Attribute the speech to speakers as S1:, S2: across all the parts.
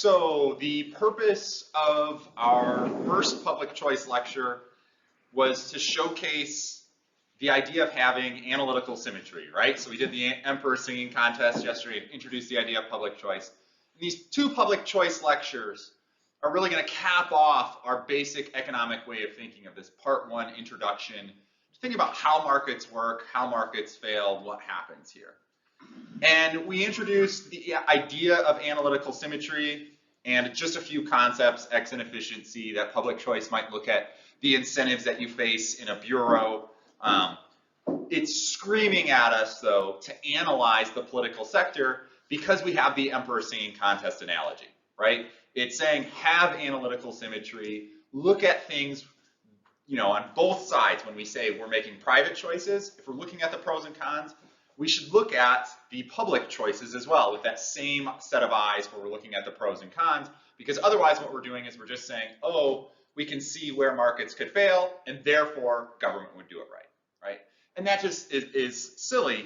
S1: So the purpose of our first public choice lecture was to showcase the idea of having analytical symmetry, right? So we did the emperor singing contest yesterday, introduced the idea of public choice. These two public choice lectures are really going to cap off our basic economic way of thinking of this part one introduction, thinking about how markets work, how markets fail, what happens here. And we introduced the idea of analytical symmetry and just a few concepts, X inefficiency, that public choice might look at the incentives that you face in a bureau. It's screaming at us, though, to analyze the political sector because we have the emperor singing contest analogy, right? It's saying have analytical symmetry, look at things, you know, on both sides. When we say we're making private choices, if we're looking at the pros and cons, we should look at the public choices as well with that same set of eyes where we're looking at the pros and cons, because otherwise what we're doing is we're just saying, oh, we can see where markets could fail and therefore government would do it right? And that just is silly,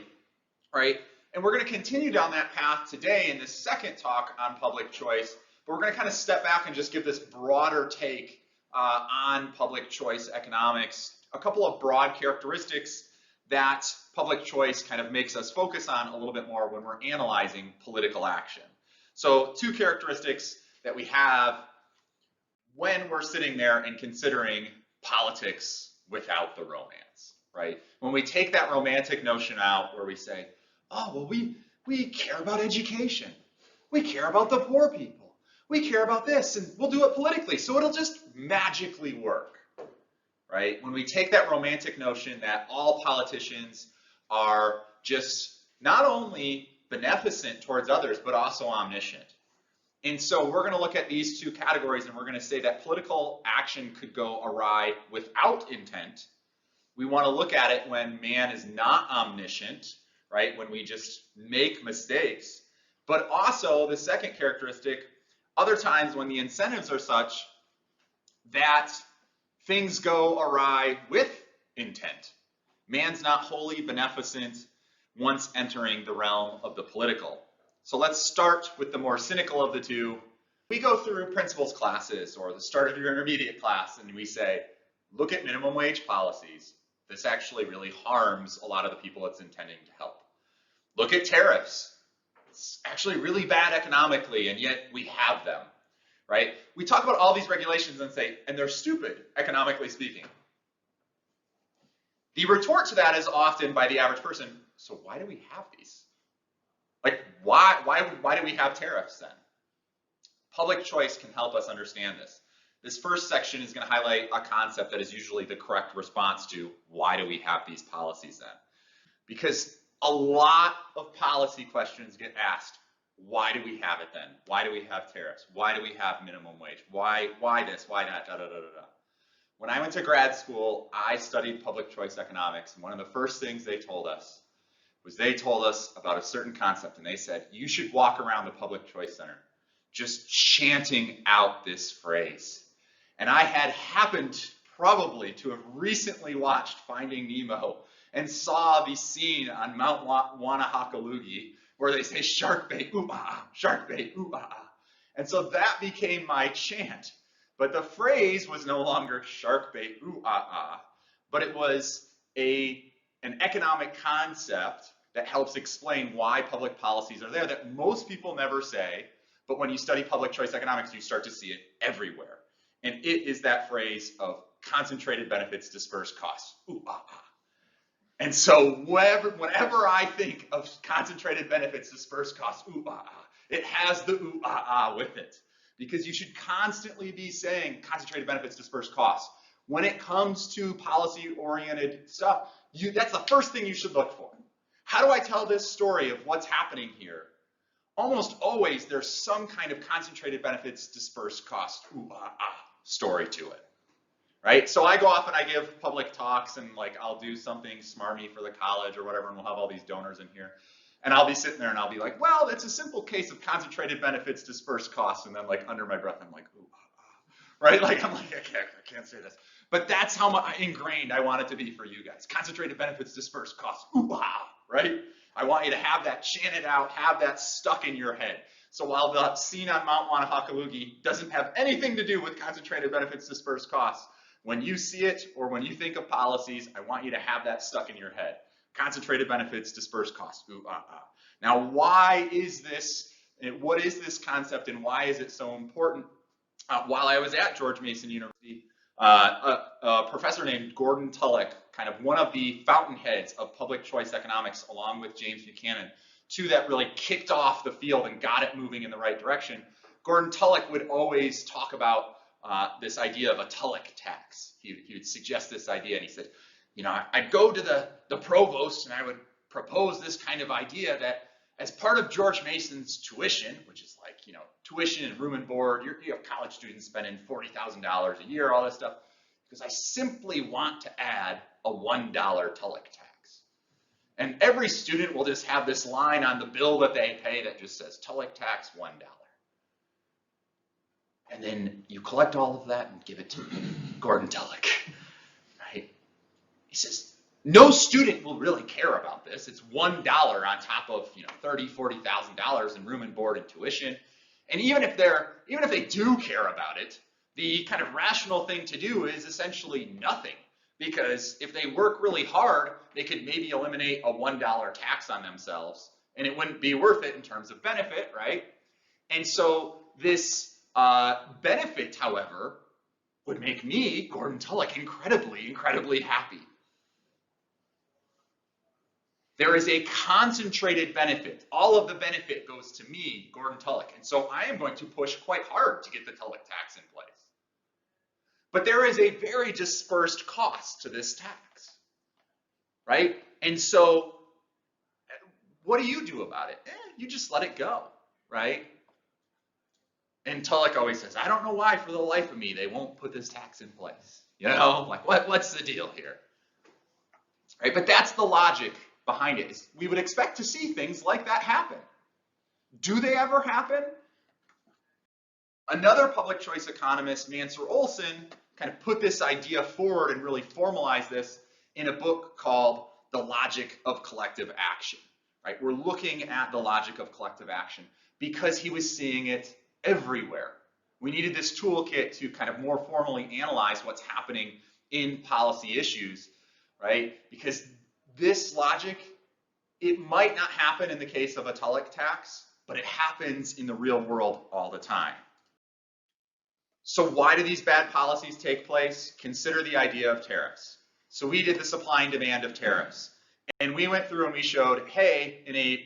S1: right? And we're going to continue down that path today in this second talk on public choice, but we're going to kind of step back and just give this broader take on public choice economics, a couple of broad characteristics that public choice kind of makes us focus on a little bit more when we're analyzing political action. So two characteristics that we have when we're sitting there and considering politics without the romance, right? When we take that romantic notion out where we say, oh, well, we care about education. We care about the poor people. We care about this, and we'll do it politically, so it'll just magically work. Right? When we take that romantic notion that all politicians are just not only beneficent towards others, but also omniscient. And so we're going to look at these two categories and we're going to say that political action could go awry without intent. We want to look at it when man is not omniscient, right? When we just make mistakes. But also the second characteristic, other times when the incentives are such that things go awry with intent. Man's not wholly beneficent once entering the realm of the political. So let's start with the more cynical of the two. We go through principles classes or the start of your intermediate class and we say, look at minimum wage policies. This actually really harms a lot of the people it's intending to help. Look at tariffs. It's actually really bad economically and yet we have them. Right? We talk about all these regulations and say, and they're stupid, economically speaking. The retort to that is often by the average person, so why do we have these? Like, why do we have tariffs then? Public choice can help us understand this. This first section is going to highlight a concept that is usually the correct response to why do we have these policies then? Because a lot of policy questions get asked. Why do we have it then? Why do we have tariffs? Why do we have minimum wage? Why this? Why that? Da, da, da, da, da. When I went to grad school, I studied public choice economics, and one of the first things they told us was they told us about a certain concept, and they said, you should walk around the Public Choice Center just chanting out this phrase. And I had happened probably to have recently watched Finding Nemo and saw the scene on Mount Wanahakalugi where they say shark bait, ooh ah, shark bait, ooh ah. And so that became my chant. But the phrase was no longer shark bait, ooh ah ah, but it was an economic concept that helps explain why public policies are there that most people never say, but when you study public choice economics, you start to see it everywhere. And it is that phrase of concentrated benefits, dispersed costs, ooh ah ah. And so whenever I think of concentrated benefits, dispersed costs, ooh, ah, ah, it has the ooh, ah, ah with it. Because you should constantly be saying concentrated benefits, dispersed costs. When it comes to policy-oriented stuff, that's the first thing you should look for. How do I tell this story of what's happening here? Almost always there's some kind of concentrated benefits, dispersed costs, ooh, ah, ah story to it. Right? So I go off and I give public talks and like I'll do something smarmy for the college or whatever and we'll have all these donors in here. And I'll be sitting there and I'll be like, well, that's a simple case of concentrated benefits, dispersed costs. And then like under my breath, I'm like, ooh, ah, ah. Right? Like I'm like, I can't say this. But that's how ingrained I want it to be for you guys. Concentrated benefits, dispersed costs, ooh, ah, right? I want you to have that chanted out, have that stuck in your head. So while the scene on Mount Wanahakalugi doesn't have anything to do with concentrated benefits dispersed costs, when you see it or when you think of policies, I want you to have that stuck in your head. Concentrated benefits dispersed costs. Ooh, ah, ah. Now, why is this? What is this concept and why is it so important? While I was at George Mason University, a professor named Gordon Tullock, kind of one of the fountainheads of public choice economics, along with James Buchanan, two that really kicked off the field and got it moving in the right direction. Gordon Tullock would always talk about this idea of a Tullock tax. He would suggest this idea, and he said, you know, I'd go to the provost and I would propose this kind of idea that as part of George Mason's tuition, which is like, you know, tuition and room and board, you have college students spending $40,000 a year, all this stuff, because I simply want to add a $1 Tullock tax. And every student will just have this line on the bill that they pay that just says Tullock tax $1. And then you collect all of that and give it to Gordon Tullock, right? He says, no student will really care about this. It's $1 on top of, you know, $30,000, $40,000 in room and board and tuition. And even if they do care about it, the kind of rational thing to do is essentially nothing. Because if they work really hard, they could maybe eliminate a $1 tax on themselves, and it wouldn't be worth it in terms of benefit, right? And so this benefit, however, would make me, Gordon Tullock, incredibly, incredibly happy. There is a concentrated benefit. All of the benefit goes to me, Gordon Tullock. And so I am going to push quite hard to get the Tullock tax in place. But there is a very dispersed cost to this tax, right? And so what do you do about it? You just let it go, right? And Tullock always says, I don't know why for the life of me they won't put this tax in place. You know, like what's the deal here? Right? But that's the logic behind it. Is we would expect to see things like that happen. Do they ever happen? Another public choice economist, Mansur Olson, kind of put this idea forward and really formalized this in a book called The Logic of Collective Action. Right? We're looking at the logic of collective action because he was seeing it everywhere. We needed this toolkit to kind of more formally analyze what's happening in policy issues, right? Because this logic, it might not happen in the case of a Tullock tax, but it happens in the real world all the time. So why do these bad policies take place? Consider the idea of tariffs. So we did the supply and demand of tariffs. And we went through and we showed, hey, in a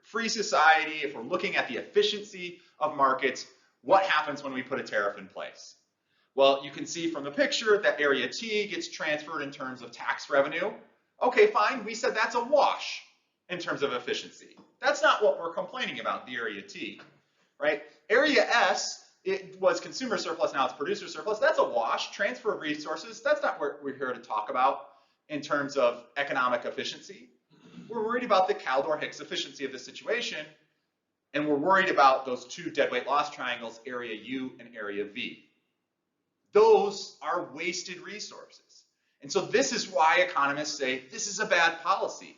S1: free society, if we're looking at the efficiency of markets, what happens when we put a tariff in place? Well, you can see from the picture that area T gets transferred in terms of tax revenue. Okay, fine, we said that's a wash in terms of efficiency. That's not what we're complaining about, the area T, right? Area S, it was consumer surplus, now it's producer surplus. That's a wash, transfer of resources. That's not what we're here to talk about in terms of economic efficiency. We're worried about the Kaldor-Hicks efficiency of the situation, and we're worried about those two deadweight loss triangles, area U and area V. Those are wasted resources. And so this is why economists say this is a bad policy,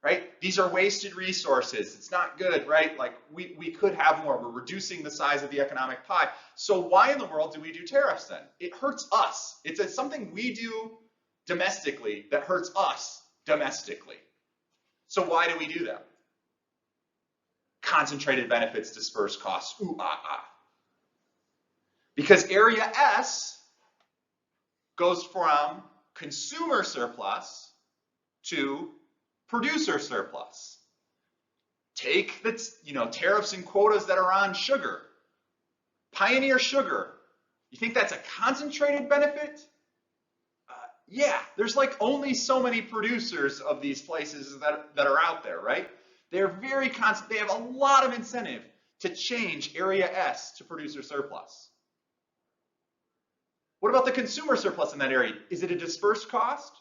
S1: right? These are wasted resources. It's not good, right? Like we could have more. We're reducing the size of the economic pie. So why in the world do we do tariffs then? It hurts us. It's something we do domestically that hurts us domestically. So why do we do them? Concentrated benefits, dispersed costs, ooh, ah, ah. Because area S goes from consumer surplus to producer surplus. Take the tariffs and quotas that are on sugar. Pioneer Sugar. You think that's a concentrated benefit? Yeah, there's like only so many producers of these places that are out there, right? They're very constant. They have a lot of incentive to change area S to producer surplus. What about the consumer surplus in that area? Is it a dispersed cost?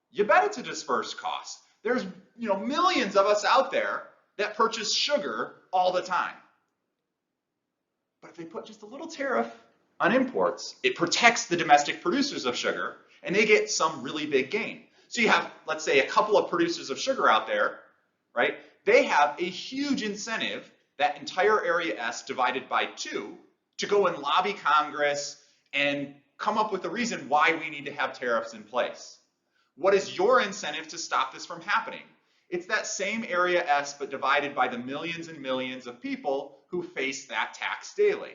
S1: You bet it's a dispersed cost. There's millions of us out there that purchase sugar all the time. But if they put just a little tariff on imports, it protects the domestic producers of sugar, and they get some really big gain. So you have, let's say, a couple of producers of sugar out there, right? They have a huge incentive that entire area S divided by 2 to go and lobby Congress and come up with a reason why we need to have tariffs in place. What is your incentive to stop this from happening? It's that same area S, but divided by the millions and millions of people who face that tax daily.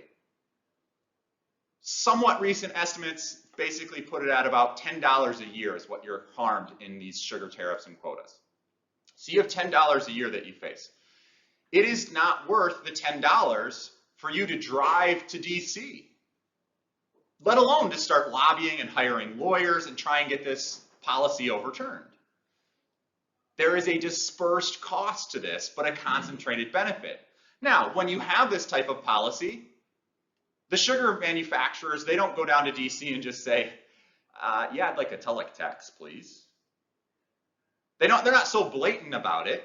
S1: Somewhat recent estimates basically put it at about $10 a year is what you're harmed in these sugar tariffs and quotas. So you have $10 a year that you face. It is not worth the $10 for you to drive to DC, let alone to start lobbying and hiring lawyers and try and get this policy overturned. There is a dispersed cost to this, but a concentrated benefit. Now, when you have this type of policy, the sugar manufacturers, they don't go down to DC and just say, yeah, I'd like a Tullock tax, please. They're not so blatant about it.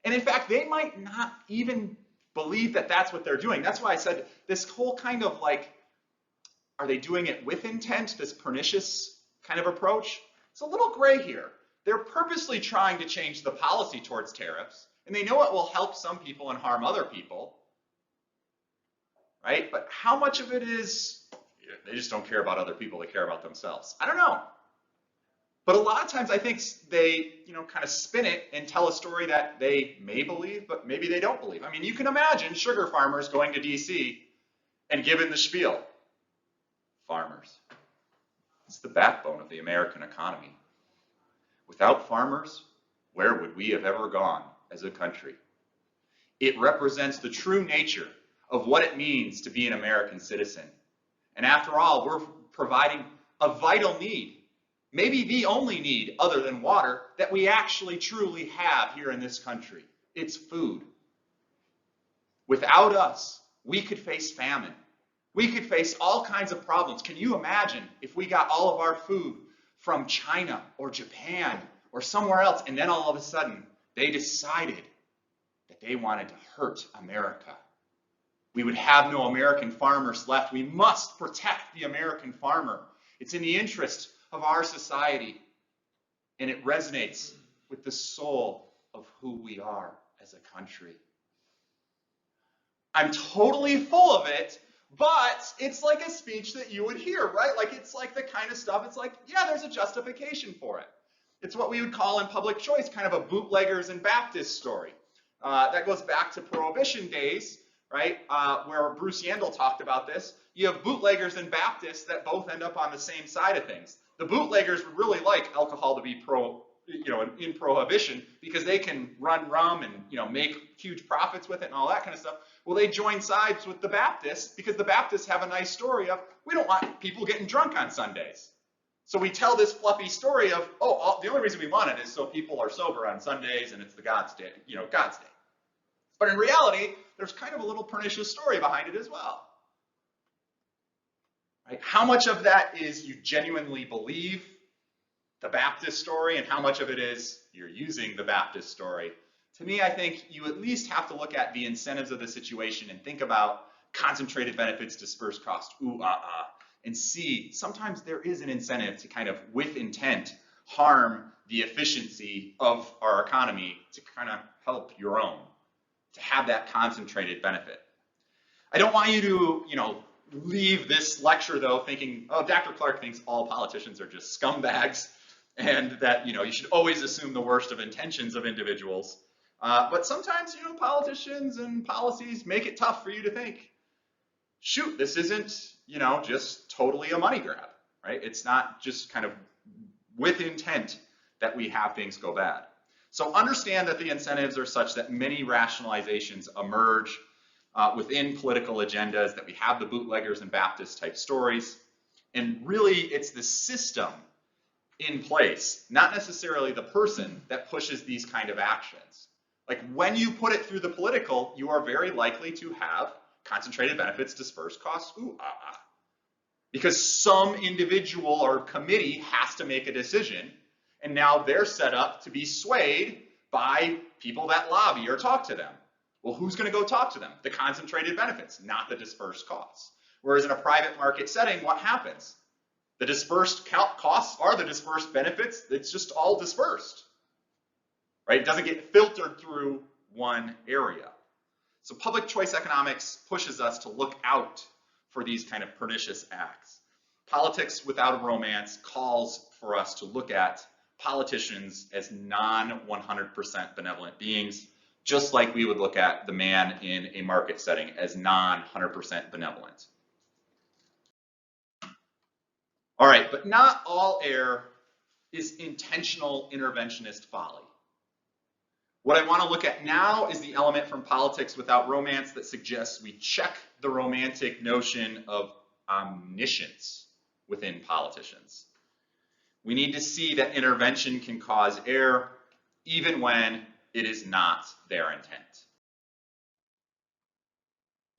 S1: And in fact, they might not even believe that that's what they're doing. That's why I said this whole kind of like, are they doing it with intent, this pernicious kind of approach? It's a little gray here. They're purposely trying to change the policy towards tariffs, and they know it will help some people and harm other people, right? But how much of it is, they just don't care about other people, they care about themselves? I don't know. But a lot of times I think they, kind of spin it and tell a story that they may believe, but maybe they don't believe. I mean, you can imagine sugar farmers going to DC and giving the spiel. Farmers. It's the backbone of the American economy. Without farmers, where would we have ever gone as a country? It represents the true nature of what it means to be an American citizen. And after all, we're providing a vital need, maybe the only need other than water that we actually truly have here in this country. It's food. Without us, we could face famine. We could face all kinds of problems. Can you imagine if we got all of our food from China or Japan or somewhere else, and then all of a sudden they decided that they wanted to hurt America? We would have no American farmers left. We must protect the American farmer. It's in the interest of our society, and it resonates with the soul of who we are as a country. I'm totally full of it, but it's like a speech that you would hear, right? Like, it's like the kind of stuff, it's like, yeah, there's a justification for it. It's what we would call in public choice kind of a bootleggers and Baptist story. That goes back to Prohibition days, right? Where Bruce Yandel talked about this. You have bootleggers and Baptists that both end up on the same side of things. The bootleggers would really like alcohol to be in prohibition because they can run rum and make huge profits with it and all that kind of stuff. Well, they join sides with the Baptists because the Baptists have a nice story of, we don't want people getting drunk on Sundays. So we tell this fluffy story of, the only reason we want it is so people are sober on Sundays and it's the God's day, God's day. But in reality, there's kind of a little pernicious story behind it as well. Right? How much of that is you genuinely believe the Baptist story and how much of it is you're using the Baptist story? To me, I think you at least have to look at the incentives of the situation and think about concentrated benefits, dispersed cost, and see sometimes there is an incentive to kind of, with intent, harm the efficiency of our economy to kind of help your own, to have that concentrated benefit. I don't want you to, leave this lecture though thinking, oh, Dr. Clark thinks all politicians are just scumbags and that, you should always assume the worst of intentions of individuals. But sometimes, politicians and policies make it tough for you to think, shoot, this isn't, just totally a money grab, right? It's not just kind of with intent that we have things go bad. So understand that the incentives are such that many rationalizations emerge within political agendas, that we have the bootleggers and Baptist type stories. And really, it's the system in place, not necessarily the person, that pushes these kind of actions. Like, when you put it through the political, you are very likely to have concentrated benefits, dispersed costs, because some individual or committee has to make a decision, and now they're set up to be swayed by people that lobby or talk to them. Well, who's going to go talk to them? The concentrated benefits, not the dispersed costs. Whereas in a private market setting, what happens? The dispersed costs are the dispersed benefits. It's just all dispersed, right? It doesn't get filtered through one area. So public choice economics pushes us to look out for these kind of pernicious acts. Politics without a romance calls for us to look at politicians as non-100% benevolent beings, just like we would look at the man in a market setting as non-100% benevolent. All right, but not all error is intentional interventionist folly. What I want to look at now is the element from politics without romance that suggests we check the romantic notion of omniscience within politicians. We need to see that intervention can cause error even when it is not their intent.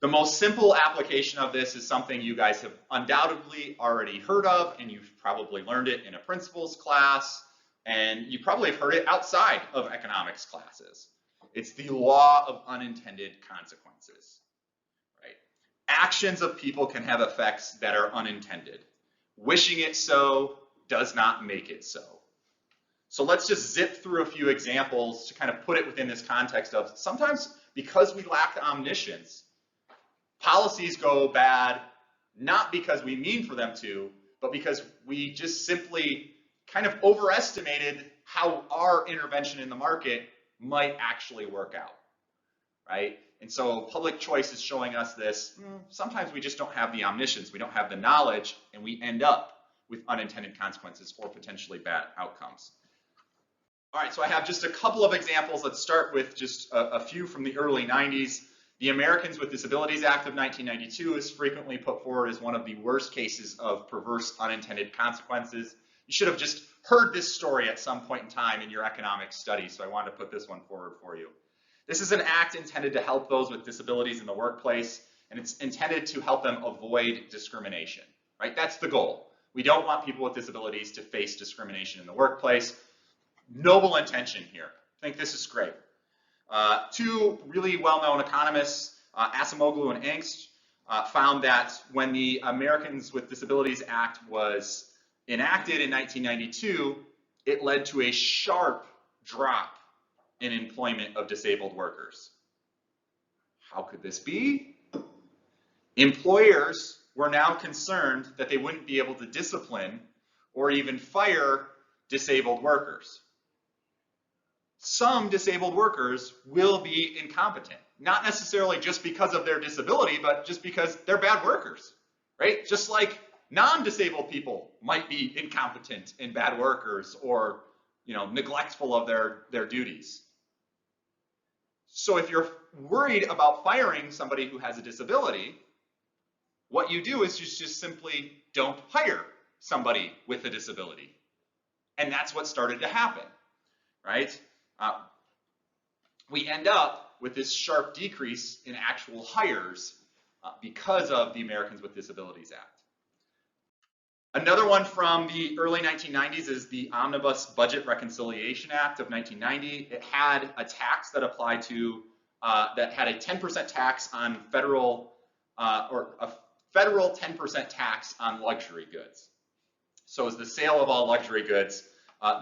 S1: The most simple application of this is something you guys have undoubtedly already heard of, and you've probably learned it in a principles class, and you probably have heard it outside of economics classes. It's the law of unintended consequences, right? Actions of people can have effects that are unintended. Wishing it so does not make it so. So let's just zip through a few examples to kind of put it within this context of sometimes because we lack omniscience, policies go bad, not because we mean for them to, but because we just simply kind of overestimated how our intervention in the market might actually work out, right? And so public choice is showing us this. Sometimes we just don't have the omniscience, we don't have the knowledge, and we end up with unintended consequences or potentially bad outcomes. All right, so I have just a couple of examples. Let's start with just a few from the early 90s. The Americans with Disabilities Act of 1992 is frequently put forward as one of the worst cases of perverse unintended consequences. You should have just heard this story at some point in time in your economics studies, so I wanted to put this one forward for you. This is an act intended to help those with disabilities in the workplace, and it's intended to help them avoid discrimination, right? That's the goal. We don't want people with disabilities to face discrimination in the workplace. Noble intention here. I think this is great. Two really well-known economists, Acemoglu and Engst, found that when the Americans with Disabilities Act was enacted in 1992, it led to a sharp drop in employment of disabled workers. How could this be? Employers were now concerned that they wouldn't be able to discipline or even fire disabled workers. Some disabled workers will be incompetent, not necessarily just because of their disability, but just because they're bad workers, right? Just like non-disabled people might be incompetent and bad workers or, neglectful of their duties. So if you're worried about firing somebody who has a disability, what you do is you just simply don't hire somebody with a disability. And that's what started to happen, right? We end up with this sharp decrease in actual hires because of the Americans with Disabilities Act. Another one from the early 1990s is the Omnibus Budget Reconciliation Act of 1990. It had a tax that applied to, that had a 10% tax on federal, or a federal 10% tax on luxury goods. So it's the sale of all luxury goods,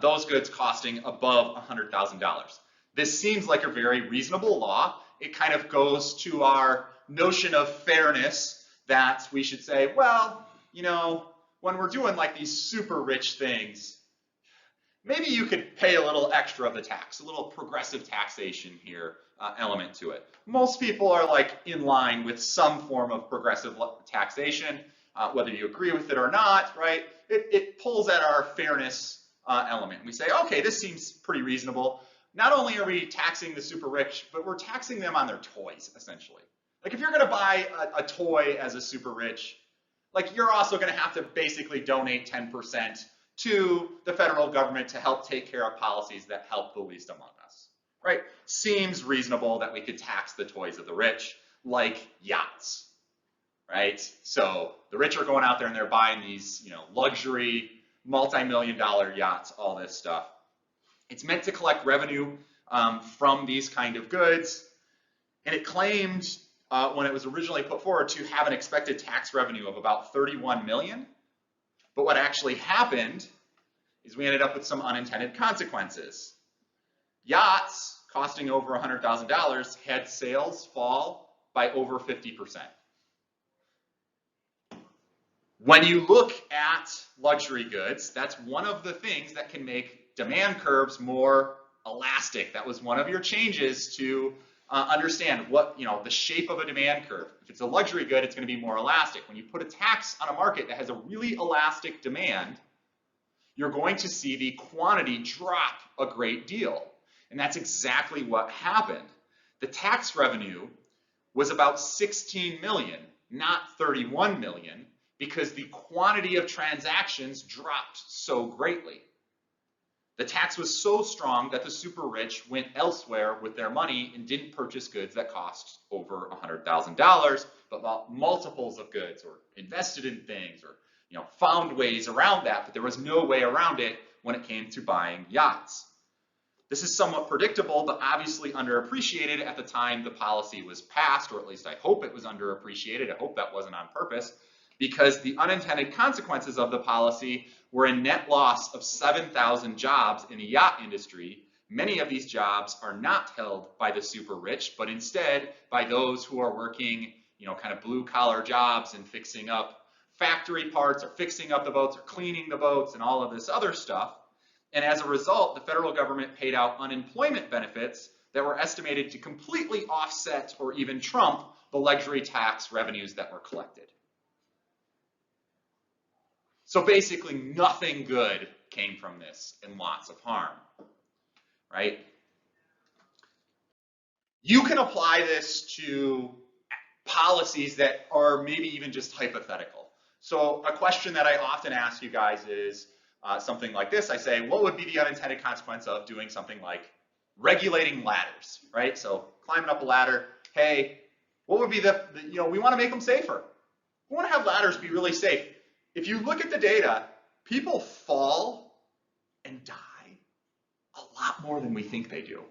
S1: those goods costing above $100,000. This seems like a very reasonable law. It kind of goes to our notion of fairness that we should say, well, when we're doing like these super rich things, maybe you could pay a little extra of the tax, a little progressive taxation here element to it. Most people are like in line with some form of progressive taxation, whether you agree with it or not, right? It pulls at our fairness element. We say, okay, this seems pretty reasonable. Not only are we taxing the super rich, but we're taxing them on their toys, essentially. Like if you're gonna buy a toy as a super rich, like you're also gonna have to basically donate 10% to the federal government to help take care of policies that help the least among us, right? Seems reasonable that we could tax the toys of the rich, like yachts, right? So the rich are going out there and they're buying these, luxury, multi-million-dollar yachts, all this stuff. It's meant to collect revenue from these kind of goods, and it claimed when it was originally put forward to have an expected tax revenue of about 31 million. But what actually happened is we ended up with some unintended consequences. Yachts costing over $100,000 had sales fall by over 50%. When you look at luxury goods, that's one of the things that can make demand curves more elastic. That was one of your changes to understand what, the shape of a demand curve. If it's a luxury good, it's going to be more elastic. When you put a tax on a market that has a really elastic demand, you're going to see the quantity drop a great deal. And that's exactly what happened. The tax revenue was about 16 million, not 31 million, because the quantity of transactions dropped so greatly. The tax was so strong that the super rich went elsewhere with their money and didn't purchase goods that cost over $100,000, but bought multiples of goods or invested in things or found ways around that, but there was no way around it when it came to buying yachts. This is somewhat predictable, but obviously underappreciated at the time the policy was passed, or at least I hope it was underappreciated. I hope that wasn't on purpose, because the unintended consequences of the policy were a net loss of 7,000 jobs in the yacht industry. Many of these jobs are not held by the super rich, but instead by those who are working, kind of blue collar jobs and fixing up factory parts or fixing up the boats or cleaning the boats and all of this other stuff. And as a result, the federal government paid out unemployment benefits that were estimated to completely offset or even trump the luxury tax revenues that were collected. So basically nothing good came from this and lots of harm, right? You can apply this to policies that are maybe even just hypothetical. So a question that I often ask you guys is something like this. I say, what would be the unintended consequence of doing something like regulating ladders, right? So climbing up a ladder, hey, what would be we want to make them safer. We want to have ladders be really safe. If you look at the data, people fall and die a lot more than we think they do.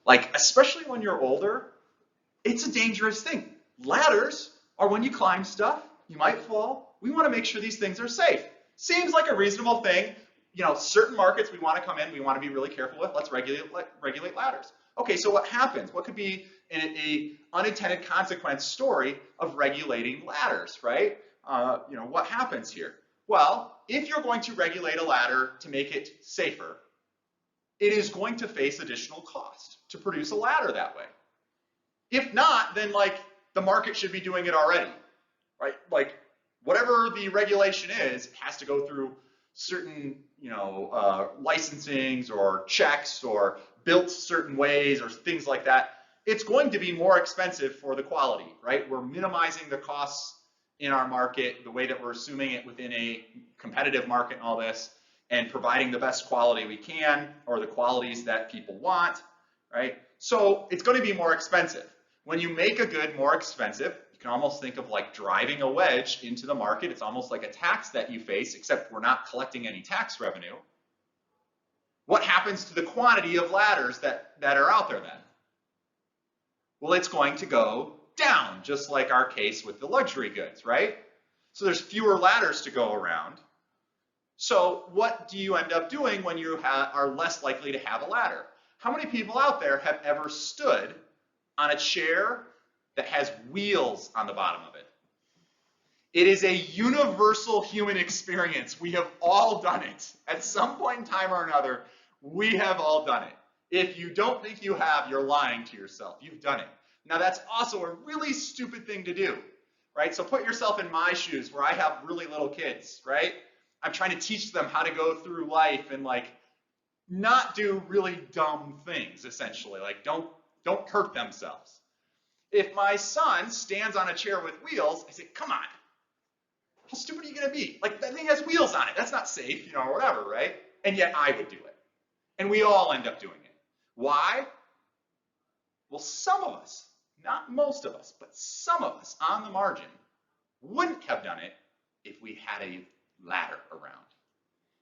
S1: Like, especially when you're older, it's a dangerous thing. Ladders are when you climb stuff, you might fall. We want to make sure these things are safe. Seems like a reasonable thing. Certain markets we want to come in, we want to be really careful with. Let's regulate ladders. Okay, so what happens? What could be a unintended consequence story of regulating ladders, right? What happens here? Well, if you're going to regulate a ladder to make it safer, it is going to face additional cost to produce a ladder that way. If not, then the market should be doing it already, right? Whatever the regulation is, it has to go through certain, licensings or checks or built certain ways or things like that. It's going to be more expensive for the quality, right? We're minimizing the costs in our market, the way that we're assuming it within a competitive market and all this, and providing the best quality we can, or the qualities that people want, right? So it's going to be more expensive. When you make a good more expensive, you can almost think of driving a wedge into the market. It's almost like a tax that you face, except we're not collecting any tax revenue. What happens to the quantity of ladders that are out there then? Well, it's going to go down, just like our case with the luxury goods, right? So there's fewer ladders to go around. So what do you end up doing when you are less likely to have a ladder? How many people out there have ever stood on a chair that has wheels on the bottom of it? It is a universal human experience. We have all done it. At some point in time or another, we have all done it. If you don't think you have, you're lying to yourself. You've done it. Now, that's also a really stupid thing to do, right? So put yourself in my shoes where I have really little kids, right? I'm trying to teach them how to go through life and not do really dumb things, essentially. Don't hurt themselves. If my son stands on a chair with wheels, I say, come on, how stupid are you going to be? That thing has wheels on it. That's not safe, or whatever, right? And yet I would do it. And we all end up doing it. Why? Well, some of us, not most of us, but some of us on the margin wouldn't have done it if we had a ladder around.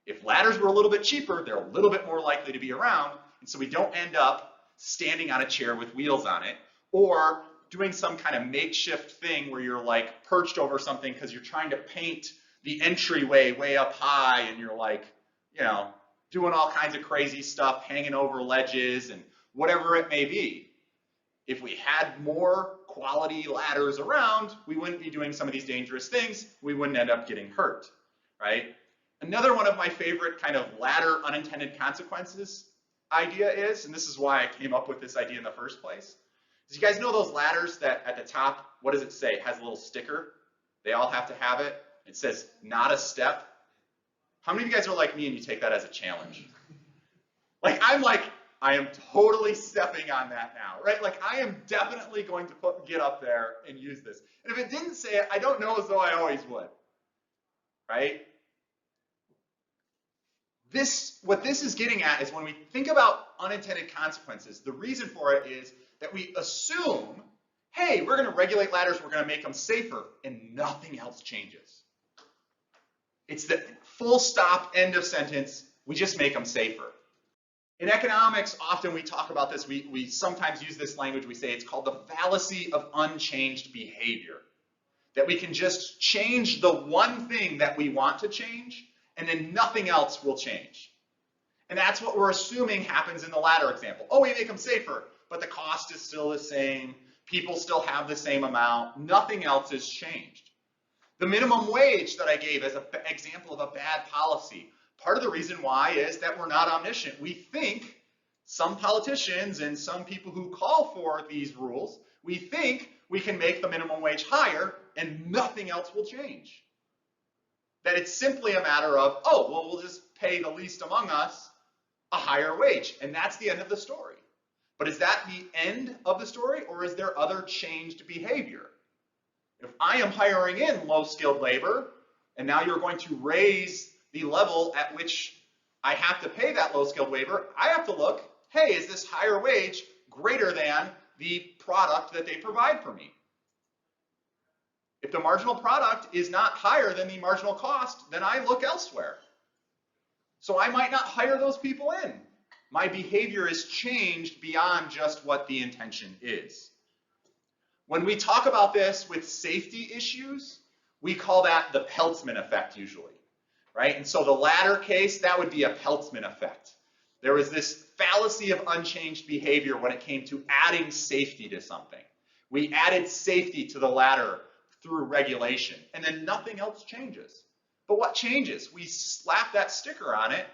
S1: If ladders were a little bit cheaper, they're a little bit more likely to be around, and so we don't end up standing on a chair with wheels on it, or doing some kind of makeshift thing where you're perched over something because you're trying to paint the entryway way up high, and you're doing all kinds of crazy stuff, hanging over ledges and whatever it may be. If we had more quality ladders around, we wouldn't be doing some of these dangerous things. We wouldn't end up getting hurt, right? Another one of my favorite kind of ladder unintended consequences idea is, and this is why I came up with this idea in the first place, is you guys know those ladders that at the top, what does it say? It has a little sticker. They all have to have it. It says, not a step. How many of you guys are like me and you take that as a challenge? Like, I am totally stepping on that now, right? Like, I am definitely going to get up there and use this. And if it didn't say it, I don't know as though I always would, right? What this is getting at is when we think about unintended consequences, the reason for it is that we assume, hey, we're going to regulate ladders, we're going to make them safer, and nothing else changes. It's the full stop, end of sentence, we just make them safer. In economics, often we talk about this, we sometimes use this language, we say it's called the fallacy of unchanged behavior. That we can just change the one thing that we want to change, and then nothing else will change. And that's what we're assuming happens in the ladder example. Oh, we make them safer, but the cost is still the same, people still have the same amount, nothing else has changed. The minimum wage that I gave as an example of a bad policy, part of the reason why is that we're not omniscient. We think, some politicians and some people who call for these rules, we think we can make the minimum wage higher and nothing else will change. That it's simply a matter of, oh, well, we'll just pay the least among us a higher wage, and that's the end of the story. But is that the end of the story, or is there other changed behavior? If I am hiring in low-skilled labor, and now you're going to raise the level at which I have to pay that low-skilled labor, I have to look, hey, is this higher wage greater than the product that they provide for me? If the marginal product is not higher than the marginal cost, then I look elsewhere. So I might not hire those people in. My behavior is changed beyond just what the intention is. When we talk about this with safety issues, we call that the Peltzman effect usually, right? And so the latter case, that would be a Peltzman effect. There was this fallacy of unchanged behavior when it came to adding safety to something. We added safety to the ladder through regulation, and then nothing else changes. But what changes? We slap that sticker on it,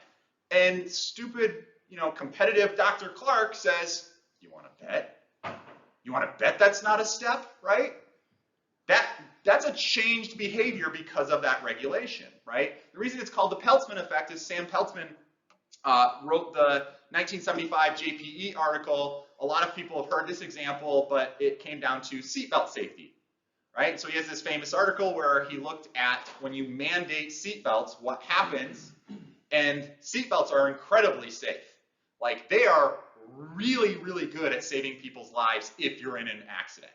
S1: and stupid, competitive Dr. Clark says, you want to bet? You want to bet that's not a step, right? That's a changed behavior because of that regulation, right? The reason it's called the Peltzman effect is Sam Peltzman wrote the 1975 JPE article. A lot of people have heard this example, but it came down to seatbelt safety, right? So he has this famous article where he looked at when you mandate seatbelts, what happens, and seatbelts are incredibly safe. Like, they are really, really good at saving people's lives if you're in an accident.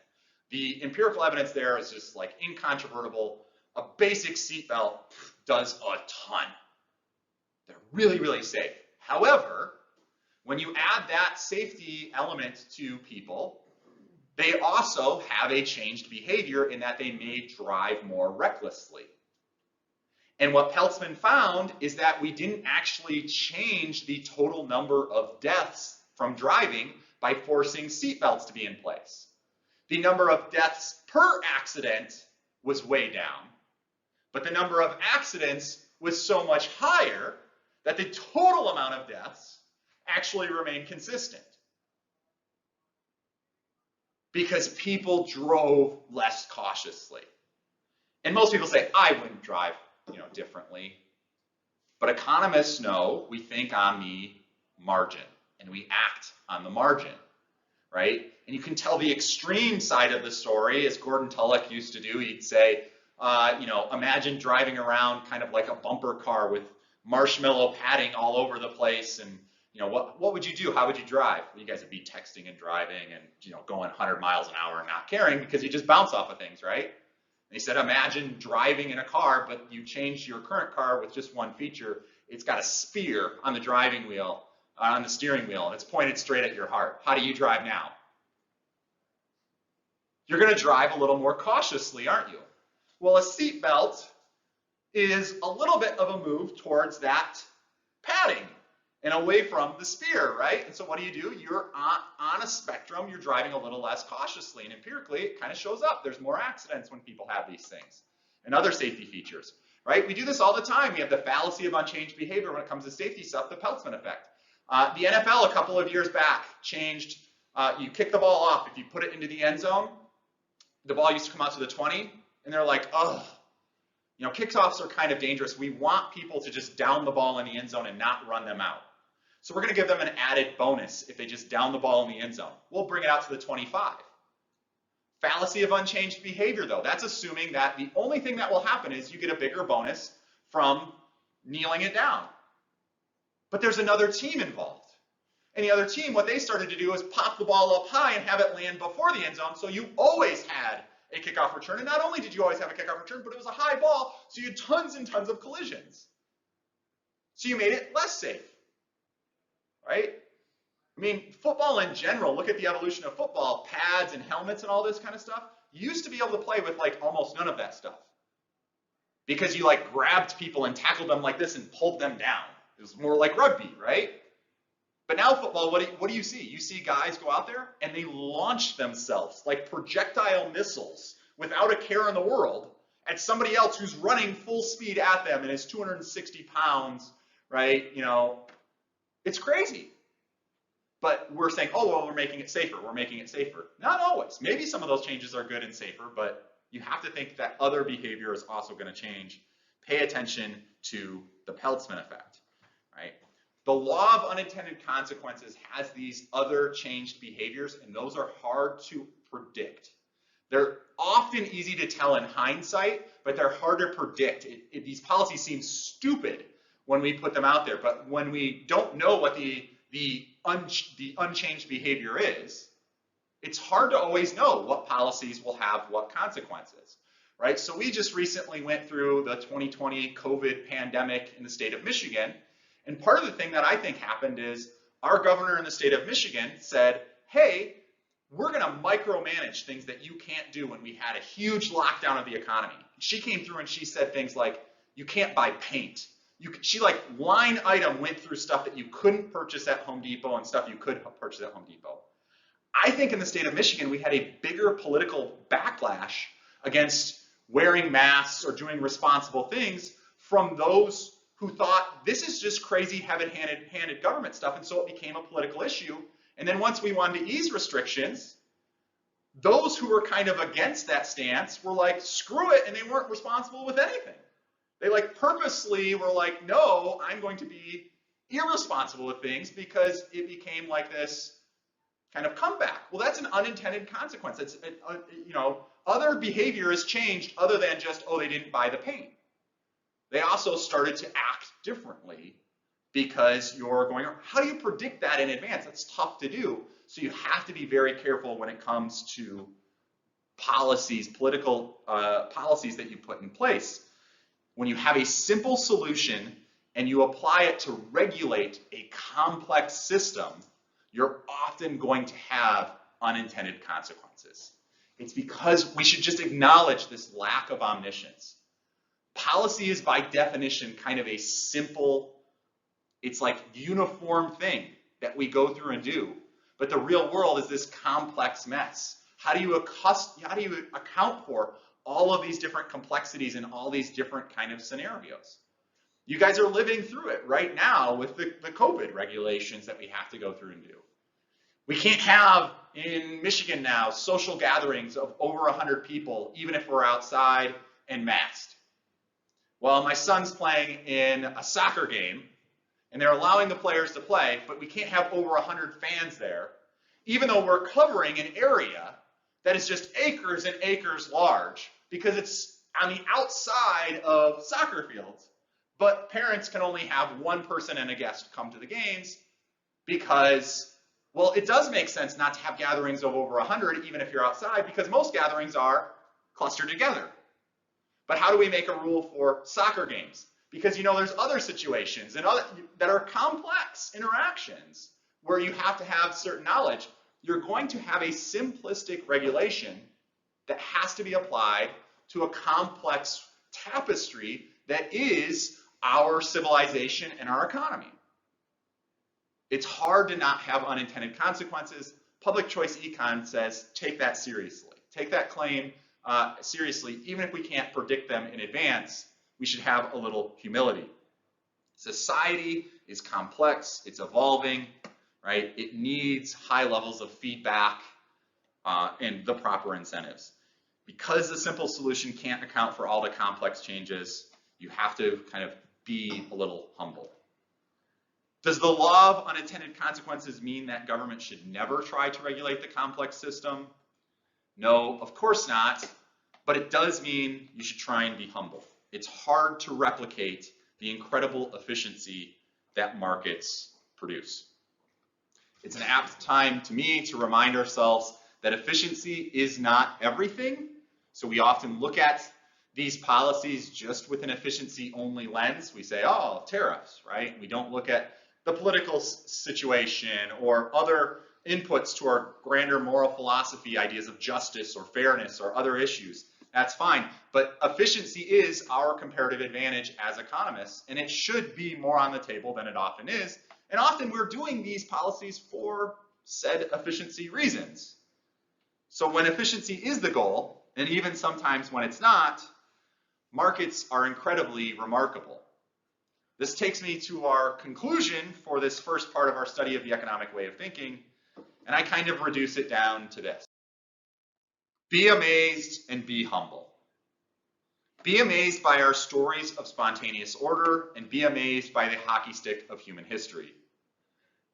S1: The empirical evidence there is just like incontrovertible. A basic seatbelt does a ton. They're really, really safe. However, when you add that safety element to people, they also have a changed behavior in that they may drive more recklessly. And what Peltzman found is that we didn't actually change the total number of deaths from driving by forcing seatbelts to be in place. The number of deaths per accident was way down, but the number of accidents was so much higher that the total amount of deaths actually remained consistent. Because people drove less cautiously. And most people say, I wouldn't drive, differently. But economists know we think on the margin and we act on the margin, right? And you can tell the extreme side of the story, as Gordon Tullock used to do. He'd say, imagine driving around kind of like a bumper car with marshmallow padding all over the place, and what would you do? How would you drive? Well, you guys would be texting and driving and going 100 miles an hour and not caring because you just bounce off of things, right? And he said, imagine driving in a car, but you change your current car with just one feature. It's got a sphere on the driving wheel, on the steering wheel, and it's pointed straight at your heart. How do you drive now? You're going to drive a little more cautiously, aren't you? Well, a seatbelt is a little bit of a move towards that padding. and away from the spear, right? And so what do? You're on a spectrum, you're driving a little less cautiously, and empirically it kind of shows up. There's more accidents when people have these things and other safety features, right? We do this all the time. We have the fallacy of unchanged behavior when it comes to safety stuff, the Peltzman Effect. The NFL a couple of years back changed, you kick the ball off. If you put it into the end zone, the ball used to come out to the 20, and they're like, oh, you know, kickoffs are kind of dangerous. We want people to just down the ball in the end zone and not run them out. So we're going to give them an added bonus if they just down the ball in the end zone. We'll bring it out to the 25. Fallacy of unchanged behavior, though. That's assuming that the only thing that will happen is you get a bigger bonus from kneeling it down. But there's another team involved. And the other team, what they started to do is pop the ball up high and have it land before the end zone, so you always had a kickoff return. And not only did you always have a kickoff return, but it was a high ball, so you had tons and tons of collisions. So you made it less safe, right? I mean, football in general, look at the evolution of football, pads and helmets and all this kind of stuff. You used to be able to play with like almost none of that stuff because you like grabbed people and tackled them like this and pulled them down. It was more like rugby, right? But now football, what do you see? You see guys go out there and they launch themselves like projectile missiles without a care in the world at somebody else who's running full speed at them and is 260 pounds, right? You know, it's crazy. But we're saying, oh, well, we're making it safer. We're making it safer. Not always. Maybe some of those changes are good and safer, but you have to think that other behavior is also going to change. Pay attention to the Peltzman effect, right? The law of unintended consequences has these other changed behaviors, and those are hard to predict. They're often easy to tell in hindsight, but they're hard to predict. These policies seem stupid when we put them out there, but when we don't know what the unchanged behavior is, it's hard to always know what policies will have what consequences, right? So we just recently went through the 2020 COVID pandemic in the state of Michigan. And part of the thing that I think happened is our governor in the state of Michigan said, hey, we're going to micromanage things that you can't do when we had a huge lockdown of the economy. She came through and she said things like, you can't buy paint. She like line item went through stuff that you couldn't purchase at Home Depot and stuff you could purchase at Home Depot. I think in the state of Michigan, we had a bigger political backlash against wearing masks or doing responsible things from those who thought this is just crazy heavy-handed government stuff, and so it became a political issue. And then once we wanted to ease restrictions, those who were kind of against that stance were like, screw it, and they weren't responsible with anything. They like purposely were like, no, I'm going to be irresponsible with things because it became like this kind of comeback. Well, that's an unintended consequence. It's, you know, other behavior has changed other than just, oh, they didn't buy the paint. They also started to act differently because you're going, how do you predict that in advance? That's tough to do. So you have to be very careful when it comes to policies, political policies that you put in place. When you have a simple solution and you apply it to regulate a complex system, you're often going to have unintended consequences. It's because we should just acknowledge this lack of omniscience. Policy is by definition kind of a simple, it's like uniform thing that we go through and do. But the real world is this complex mess. How do you account for all of these different complexities and all these different kind of scenarios? You guys are living through it right now with the COVID regulations that we have to go through and do. We can't have, in Michigan now, social gatherings of over 100 people, even if we're outside and masked. Well, my son's playing in a soccer game, and they're allowing the players to play, but we can't have over 100 fans there, even though we're covering an area that is just acres and acres large, because it's on the outside of soccer fields, but parents can only have one person and a guest come to the games because, well, it does make sense not to have gatherings of over 100, even if you're outside, because most gatherings are clustered together. But how do we make a rule for soccer games? Because, you know, there's other situations and that are complex interactions where you have to have certain knowledge. You're going to have a simplistic regulation that has to be applied to a complex tapestry that is our civilization and our economy. It's hard to not have unintended consequences. Public choice econ says take that seriously. Take that claim seriously. Even if we can't predict them in advance, we should have a little humility. Society is complex, it's evolving, right? It needs high levels of feedback and the proper incentives. Because the simple solution can't account for all the complex changes, you have to kind of be a little humble. Does the law of unintended consequences mean that government should never try to regulate the complex system? No, of course not, but it does mean you should try and be humble. It's hard to replicate the incredible efficiency that markets produce. It's an apt time to me to remind ourselves that efficiency is not everything. So we often look at these policies just with an efficiency only lens. We say, oh, tariffs, right? We don't look at the political situation or other inputs to our grander moral philosophy, ideas of justice or fairness or other issues. That's fine, but efficiency is our comparative advantage as economists, and it should be more on the table than it often is. And often we're doing these policies for said efficiency reasons. So when efficiency is the goal, and even sometimes when it's not, markets are incredibly remarkable. This takes me to our conclusion for this first part of our study of the economic way of thinking, and I kind of reduce it down to this. Be amazed and be humble. Be amazed by our stories of spontaneous order, and be amazed by the hockey stick of human history.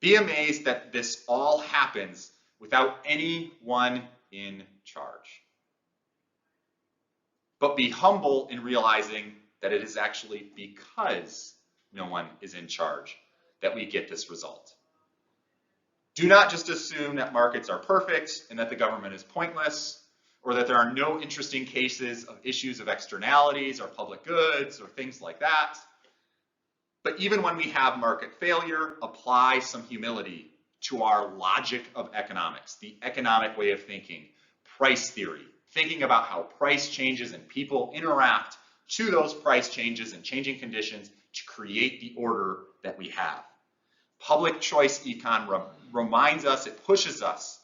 S1: Be amazed that this all happens without anyone in charge. But be humble in realizing that it is actually because no one is in charge that we get this result. Do not just assume that markets are perfect and that the government is pointless, or that there are no interesting cases of issues of externalities or public goods or things like that. But even when we have market failure, apply some humility to our logic of economics, the economic way of thinking, price theory, thinking about how price changes and people interact to those price changes and changing conditions to create the order that we have. Public choice econ reminds us, it pushes us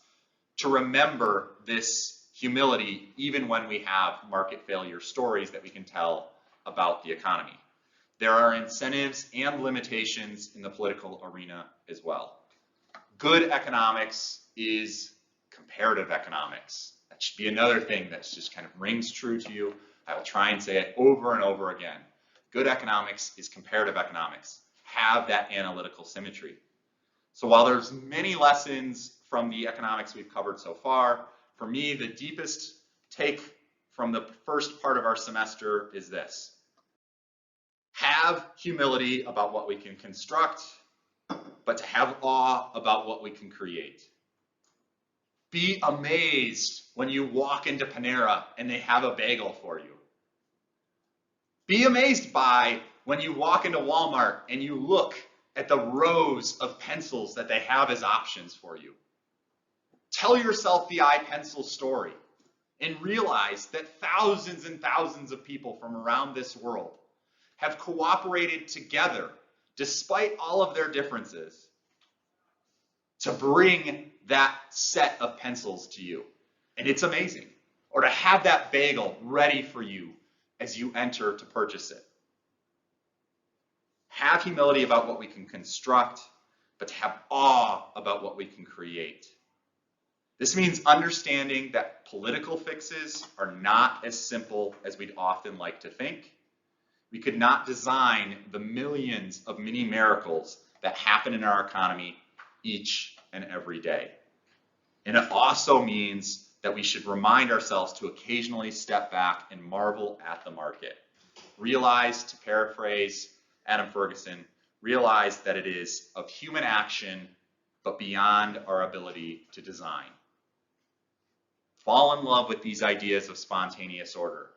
S1: to remember this humility even when we have market failure stories that we can tell about the economy. There are incentives and limitations in the political arena as well. Good economics is comparative economics. That should be another thing that just kind of rings true to you. I will try and say it over and over again. Good economics is comparative economics. Have that analytical symmetry. So while there's many lessons from the economics we've covered so far, for me, the deepest take from the first part of our semester is this. Have humility about what we can construct, but to have awe about what we can create. Be amazed when you walk into Panera and they have a bagel for you. Be amazed by when you walk into Walmart and you look at the rows of pencils that they have as options for you. Tell yourself the iPencil story and realize that thousands and thousands of people from around this world have cooperated together, despite all of their differences, to bring that set of pencils to you. And it's amazing. Or to have that bagel ready for you as you enter to purchase it. Have humility about what we can construct, but to have awe about what we can create. This means understanding that political fixes are not as simple as we'd often like to think. We could not design the millions of mini miracles that happen in our economy each and every day. And it also means that we should remind ourselves to occasionally step back and marvel at the market. Realize, to paraphrase Adam Ferguson, realize that it is of human action, but beyond our ability to design. Fall in love with these ideas of spontaneous order,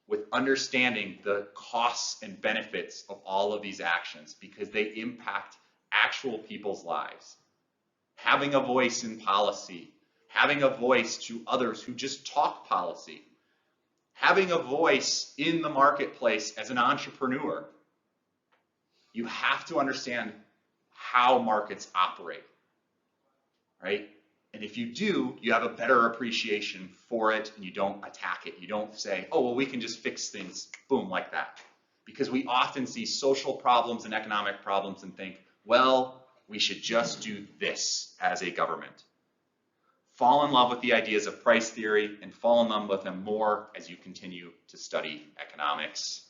S1: with understanding the costs and benefits of all of these actions because they impact actual people's lives. Having a voice in policy, having a voice to others who just talk policy, having a voice in the marketplace as an entrepreneur. You have to understand how markets operate, right? And if you do, you have a better appreciation for it and you don't attack it. You don't say, oh, well, we can just fix things, boom, like that. Because we often see social problems and economic problems and think, well, we should just do this as a government. Fall in love with the ideas of price theory and fall in love with them more as you continue to study economics.